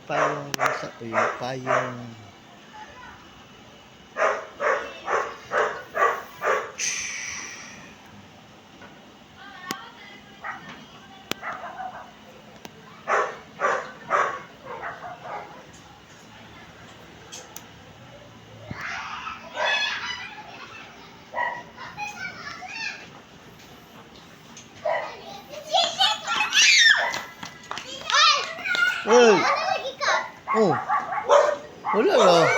payong bansa o yung payong Uy! Oh! Wala lang.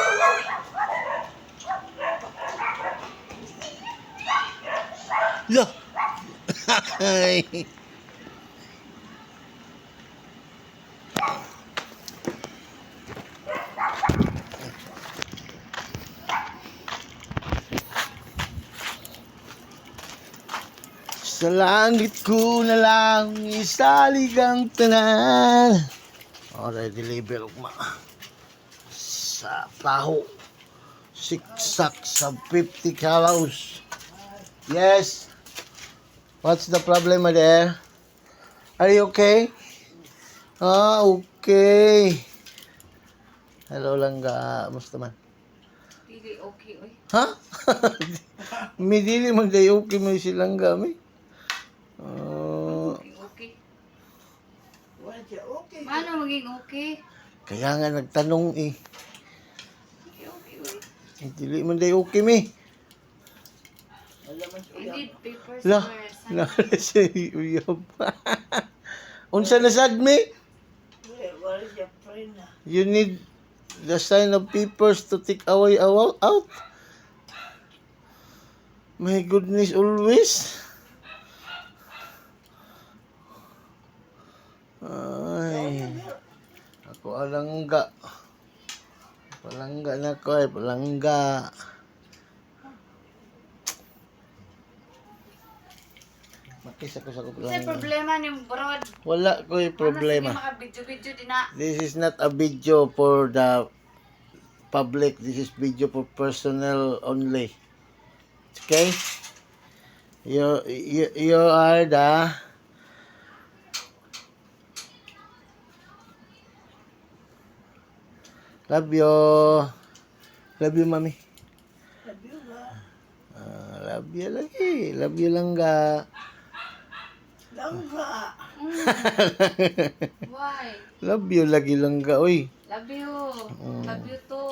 Lah! Ay! Sa langit ko na lang isalig ang tanan. Alright, deliver ugma. Sa taho. Siksak sa 50 kilos. Yes. What's the problem, my dear? Are you okay? Ah, okay. Hello lang ga. Musta man? Dili okay, oy. Ha? May dili man day okay mo silang gami. Okay, okay. Paano maging okay? Kaya nga nagtanong eh. Okay, okay, oy. Dili man day okay mi. I need papers La, for na si uyab. Unsa na sad mi? You need the sign of papers to take away out. My goodness, always. Ay. Ako alangga. Palangga na ko ay palangga. Makis ako sa ko Sa palangga. problema ni Brod. Wala ko yung problema. Ano, sige makabidyo-bidyo din na. This is not a video for the public. This is video for personnel only. Okay? You are the love you. Love you, mami. Love you lagi. Love you lang ga. Why? Love you lagi lang ga, oy. Love you. Love you too.